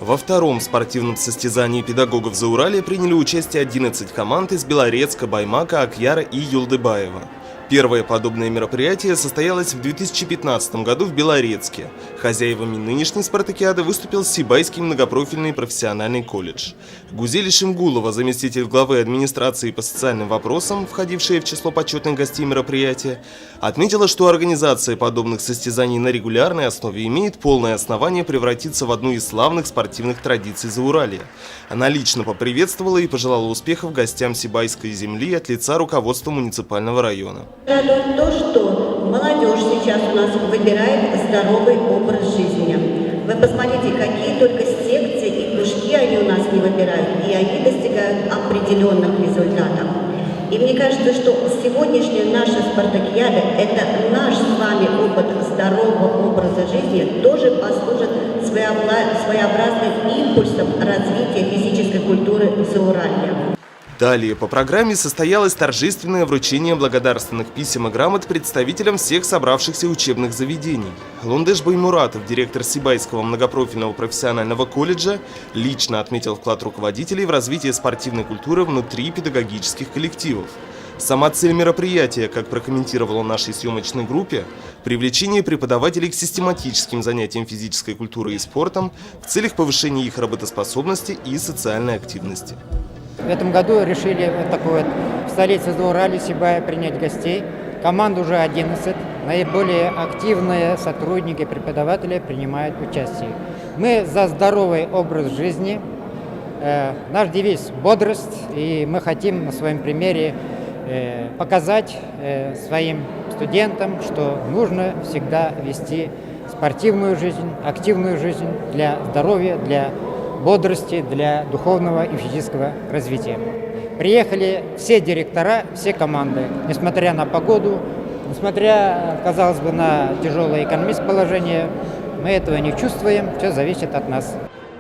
Во втором спортивном состязании педагогов Зауралья приняли участие 11 команд из Белорецка, Баймака, Акьяра и Юлдыбаева. Первое подобное мероприятие состоялось в 2015 году в Белорецке. Хозяевами нынешней спартакиады выступил Сибайский многопрофильный профессиональный колледж. Гузель Шимгулова, заместитель главы администрации по социальным вопросам, входившая в число почетных гостей мероприятия, отметила, что организация подобных состязаний на регулярной основе имеет полное основание превратиться в одну из славных спортивных традиций Зауралья. Она лично поприветствовала и пожелала успехов гостям Сибайской земли от лица руководства муниципального района. Радует то, что молодежь сейчас у нас выбирает здоровый образ жизни. Вы посмотрите, какие только секции и кружки они у нас не выбирают, и они достигают определенных результатов. И мне кажется, что сегодняшняя наша спартакиада – это наш с вами опыт здорового образа жизни, тоже послужит своеобразным импульсом развития физической культуры Зауралья. Далее по программе состоялось торжественное вручение благодарственных писем и грамот представителям всех собравшихся учебных заведений. Лундеш Баймуратов, директор Сибайского многопрофильного профессионального колледжа, лично отметил вклад руководителей в развитие спортивной культуры внутри педагогических коллективов. Сама цель мероприятия, как прокомментировал он нашей съемочной группе, привлечение преподавателей к систематическим занятиям физической культурой и спортом в целях повышения их работоспособности и социальной активности. В этом году решили в столице Зауралья Сибая принять гостей. Команд уже 11. Наиболее активные сотрудники и преподаватели принимают участие. Мы за здоровый образ жизни. Наш девиз – бодрость. И мы хотим на своем примере показать своим студентам, что нужно всегда вести спортивную жизнь, активную жизнь для здоровья, для бодрости, для духовного и физического развития. Приехали все директора, все команды. Несмотря на погоду, несмотря, казалось бы, на тяжелое экономическое положение, мы этого не чувствуем, все зависит от нас.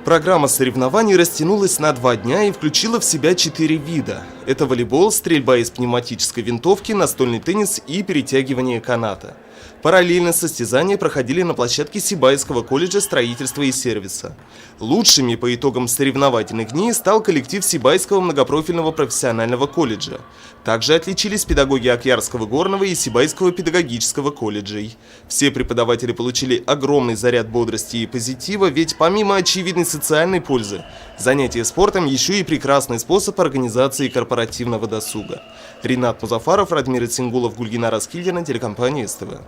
Программа соревнований растянулась на 2 дня и включила в себя 4 вида. Это волейбол, стрельба из пневматической винтовки, настольный теннис и перетягивание каната. Параллельно состязания проходили на площадке Сибайского колледжа строительства и сервиса. Лучшими по итогам соревновательных дней стал коллектив Сибайского многопрофильного профессионального колледжа. Также отличились педагоги Акьярского горного и Сибайского педагогического колледжей. Все преподаватели получили огромный заряд бодрости и позитива, ведь помимо очевидной социальной пользы, занятие спортом еще и прекрасный способ организации корпоративного досуга. Ринат Музафаров, Радмир Ицингулов, Гульгина Раскильдина, телекомпания СТВ.